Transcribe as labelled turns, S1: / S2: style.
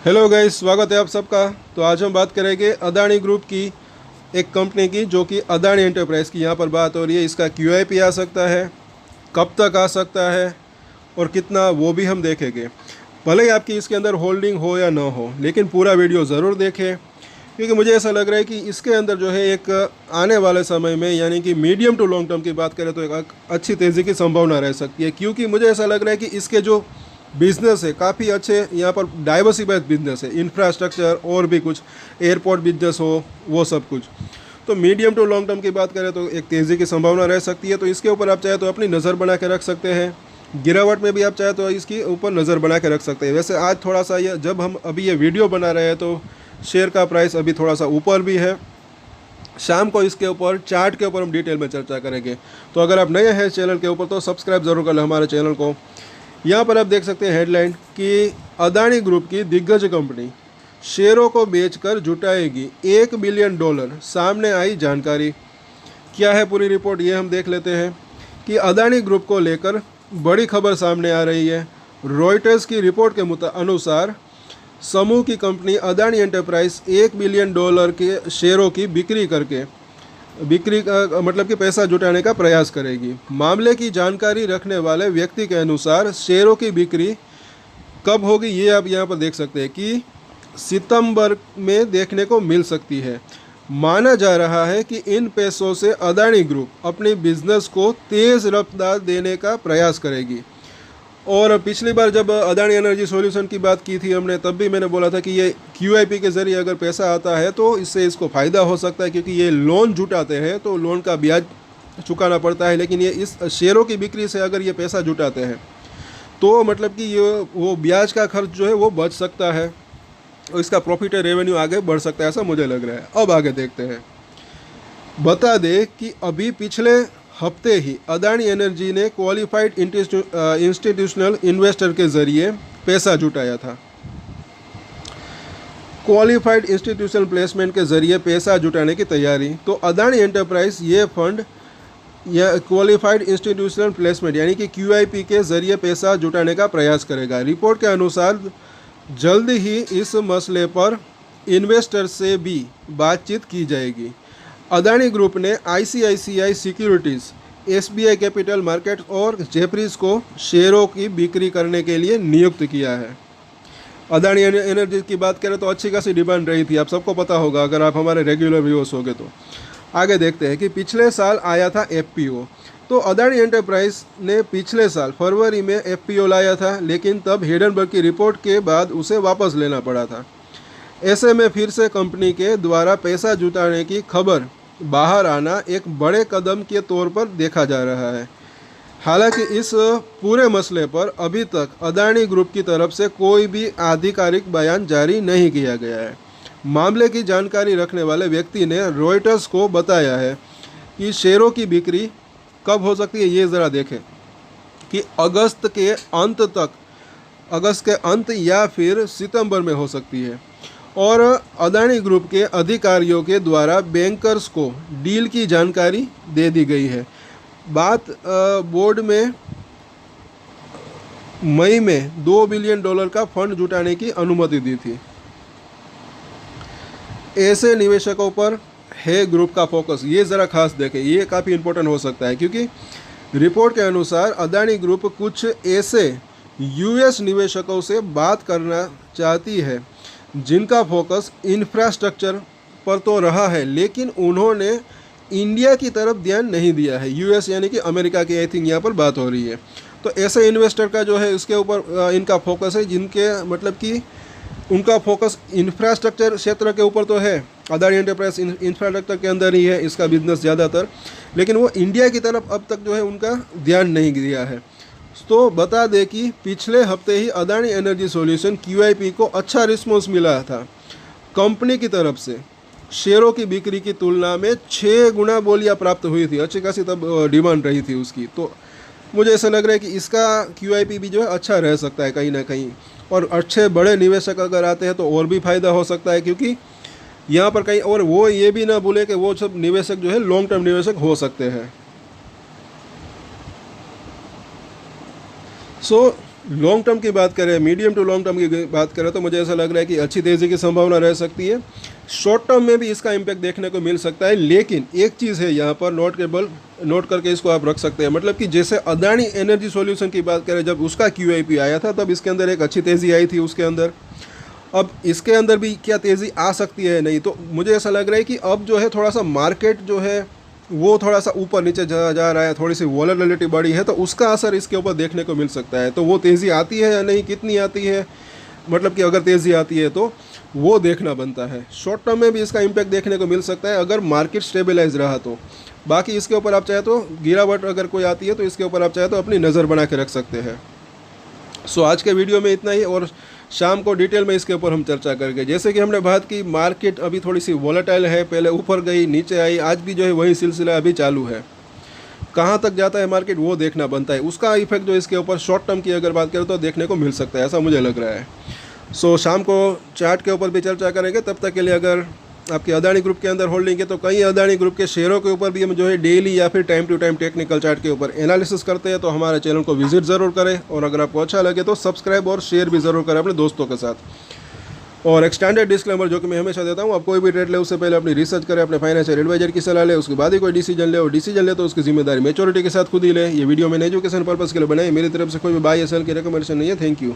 S1: Hello guys, स्वागत है आप सबका। तो आज हम बात करेंगे अदानी ग्रुप की एक कंपनी की, जो कि अदानी एंटरप्राइज की यहाँ पर बात हो रही है। इसका क्यूआईपी आ सकता है, कब तक आ सकता है और कितना, वो भी हम देखेंगे। भले ही आपकी इसके अंदर होल्डिंग हो या ना हो, लेकिन पूरा वीडियो ज़रूर देखें, क्योंकि मुझे ऐसा लग रहा है कि इसके अंदर जो है एक आने वाले समय में, यानी कि मीडियम टू लॉन्ग टर्म की बात करें तो एक अच्छी तेज़ी की संभावना रह सकती है। क्योंकि मुझे ऐसा लग रहा है कि इसके जो बिज़नेस है काफ़ी अच्छे, यहाँ पर डाइवर्सिफाइड बिजनेस है, इंफ्रास्ट्रक्चर और भी कुछ, एयरपोर्ट बिजनेस हो, वो सब कुछ। तो मीडियम टू लॉन्ग टर्म की बात करें तो एक तेज़ी की संभावना रह सकती है। तो इसके ऊपर आप चाहे तो अपनी नज़र बना के रख सकते हैं। गिरावट में भी आप चाहे तो इसकी ऊपर नज़र बना के रख सकते हैं। वैसे आज थोड़ा सा ये, जब हम अभी ये वीडियो बना रहे हैं तो शेयर का प्राइस अभी थोड़ा सा ऊपर भी है। शाम को इसके ऊपर चार्ट के ऊपर हम डिटेल में चर्चा करेंगे। तो अगर आप नए हैं चैनल के ऊपर तो सब्सक्राइब ज़रूर कर लें हमारे चैनल को। यहाँ पर आप देख सकते हैं हेडलाइन कि अदानी ग्रुप की दिग्गज कंपनी शेयरों को बेचकर जुटाएगी $1 बिलियन। सामने आई जानकारी। क्या है पूरी रिपोर्ट, ये हम देख लेते हैं कि अदानी ग्रुप को लेकर बड़ी खबर सामने आ रही है। रॉयटर्स की रिपोर्ट के अनुसार समूह की कंपनी अदानी एंटरप्राइज $1 बिलियन के शेयरों की बिक्री का मतलब कि पैसा जुटाने का प्रयास करेगी। मामले की जानकारी रखने वाले व्यक्ति के अनुसार शेयरों की बिक्री कब होगी, ये आप यहाँ पर देख सकते हैं कि सितंबर में देखने को मिल सकती है। माना जा रहा है कि इन पैसों से अदानी ग्रुप अपने बिजनेस को तेज़ रफ्तार देने का प्रयास करेगी। और पिछली बार जब अदानी एनर्जी सॉल्यूशन की बात की थी हमने, तब भी मैंने बोला था कि ये क्यूआईपी के ज़रिए अगर पैसा आता है तो इससे इसको फ़ायदा हो सकता है, क्योंकि ये लोन जुटाते हैं तो लोन का ब्याज चुकाना पड़ता है। लेकिन ये इस शेयरों की बिक्री से अगर ये पैसा जुटाते हैं तो मतलब कि ये वो ब्याज का खर्च जो है वो बच सकता है और इसका प्रॉफिट रेवेन्यू आगे बढ़ सकता है, ऐसा मुझे लग रहा है। अब आगे देखते हैं। बता दें कि अभी पिछले हफ्ते ही अदानी एनर्जी ने क्वालिफाइड इंस्टीट्यूशनल इन्वेस्टर के ज़रिए पैसा जुटाया था। क्वालिफाइड इंस्टीट्यूशनल प्लेसमेंट के ज़रिए पैसा जुटाने की तैयारी। तो अदानी एंटरप्राइज ये फंड या क्वालिफाइड इंस्टीट्यूशनल प्लेसमेंट यानी कि क्यूआईपी के ज़रिए पैसा जुटाने का प्रयास करेगा। रिपोर्ट के अनुसार जल्द ही इस मसले पर इन्वेस्टर से भी बातचीत की जाएगी। अदानी ग्रुप ने ICICI securities, SBI capital markets और जेपरीज को शेयरों की बिक्री करने के लिए नियुक्त किया है। अदानी एनर्जी की बात करें तो अच्छी खासी डिमांड रही थी, आप सबको पता होगा अगर आप हमारे रेगुलर व्यूअर्स होंगे तो। आगे देखते हैं कि पिछले साल आया था एफपीओ। तो अदानी एंटरप्राइज ने पिछले साल फरवरी में एफपीओ लाया था, लेकिन तब हिडनबर्ग की रिपोर्ट के बाद उसे वापस लेना पड़ा था। ऐसे में फिर से कंपनी के द्वारा पैसा जुटाने की खबर बाहर आना एक बड़े कदम के तौर पर देखा जा रहा है। हालांकि इस पूरे मसले पर अभी तक अदानी ग्रुप की तरफ से कोई भी आधिकारिक बयान जारी नहीं किया गया है। मामले की जानकारी रखने वाले व्यक्ति ने रॉयटर्स को बताया है कि शेयरों की बिक्री कब हो सकती है, ये ज़रा देखें कि अगस्त के अंत या फिर सितंबर में हो सकती है। और अदानी ग्रुप के अधिकारियों के द्वारा बैंकर्स को डील की जानकारी दे दी गई है। बोर्ड में मई में $2 बिलियन का फंड जुटाने की अनुमति दी थी। ऐसे निवेशकों पर है ग्रुप का फोकस, ये ज़रा खास देखें, ये काफ़ी इंपॉर्टेंट हो सकता है, क्योंकि रिपोर्ट के अनुसार अदानी ग्रुप कुछ ऐसे यूएस निवेशकों से बात करना चाहती है जिनका फोकस इंफ्रास्ट्रक्चर पर तो रहा है, लेकिन उन्होंने इंडिया की तरफ ध्यान नहीं दिया है। यूएस यानी कि अमेरिका की आई थिंक यहाँ पर बात हो रही है। तो ऐसे इन्वेस्टर का जो है इसके ऊपर इनका फोकस है, जिनके मतलब कि उनका फोकस इंफ्रास्ट्रक्चर क्षेत्र के ऊपर तो है। अदानी एंटरप्राइज इंफ्रास्ट्रक्चर के अंदर ही है इसका बिजनेस ज़्यादातर, लेकिन वो इंडिया की तरफ अब तक जो है उनका ध्यान नहीं दिया है। तो बता दें कि पिछले हफ्ते ही अदानी एनर्जी सॉल्यूशन क्यूआईपी को अच्छा रिस्पॉन्स मिला था। कंपनी की तरफ से शेयरों की बिक्री की तुलना में 6 गुना बोलियां प्राप्त हुई थी। अच्छी खासी तब डिमांड रही थी उसकी। तो मुझे ऐसा लग रहा है कि इसका क्यूआईपी भी जो है अच्छा रह सकता है कहीं ना कहीं, और अच्छे बड़े निवेशक अगर आते हैं तो और भी फ़ायदा हो सकता है, क्योंकि यहाँ पर कहीं और वो ये भी ना भूले कि वो सब निवेशक जो है लॉन्ग टर्म निवेशक हो सकते हैं। लॉन्ग टर्म की बात करें, मीडियम टू लॉन्ग टर्म की बात करें, तो मुझे ऐसा लग रहा है कि अच्छी तेज़ी की संभावना रह सकती है। शॉर्ट टर्म में भी इसका इम्पैक्ट देखने को मिल सकता है, लेकिन एक चीज़ है यहाँ पर नोट करके इसको आप रख सकते हैं। मतलब कि जैसे अदानी एनर्जी सॉल्यूशन की बात करें, जब उसका QIP आया था तब इसके अंदर एक अच्छी तेज़ी आई थी उसके अंदर। अब इसके अंदर भी क्या तेज़ी आ सकती है? नहीं। तो मुझे ऐसा लग रहा है कि अब जो है थोड़ा सा मार्केट जो है वो थोड़ा सा ऊपर नीचे जा रहा है, थोड़ी सी वॉलेटिलिटी बढ़ी है, तो उसका असर इसके ऊपर देखने को मिल सकता है। तो वो तेज़ी आती है या नहीं, कितनी आती है, मतलब कि अगर तेज़ी आती है तो वो देखना बनता है। शॉर्ट टर्म में भी इसका इम्पैक्ट देखने को मिल सकता है अगर मार्केट स्टेबलाइज रहा तो। बाकी इसके ऊपर आप चाहे तो गिरावट अगर कोई आती है तो इसके ऊपर आप चाहे तो अपनी नज़र बना के रख सकते हैं। सो आज के वीडियो में इतना ही, और शाम को डिटेल में इसके ऊपर हम चर्चा करेंगे। जैसे कि हमने बात की, मार्केट अभी थोड़ी सी वॉलेटाइल है, पहले ऊपर गई नीचे आई, आज भी जो है वही सिलसिला अभी चालू है। कहाँ तक जाता है मार्केट वो देखना बनता है। उसका इफेक्ट जो इसके ऊपर शॉर्ट टर्म की अगर बात करें तो देखने को मिल सकता है, ऐसा मुझे लग रहा है। सो शाम को चार्ट के ऊपर भी चर्चा करेंगे। तब तक के लिए अगर आपकी अदानी ग्रुप के अंदर होल्डिंग है तो कई अदानी ग्रुप के शेयरों के ऊपर भी हम जो है डेली या फिर time to time technical chart के ऊपर एनालिसिस करते हैं। तो हमारे चैनल को विजिट ज़रूर करें, और अगर आपको अच्छा लगे तो सब्सक्राइब और शेयर भी ज़रूर करें अपने दोस्तों के साथ। और एक स्टैंडर्ड डिस्क्लेमर जो कि मैं हमेशा देता हूँ, आप कोई भी ट्रेड ले उससे पहले अपनी रिसर्च करें, अपने फाइनेंशियल एडवाइजर की सलाह ले, उसके बाद ही कोई डिसीजन ले, और डिसीजन ले तो उसकी जिम्मेदारी मैच्योरिटी के साथ खुद ही ले। ये वीडियो मैंने एजुकेशन पर्पज़ के लिए बनाई, मेरी तरफ से कोई भी बाय या सेल की रिकमेंडेशन नहीं है। Thank you.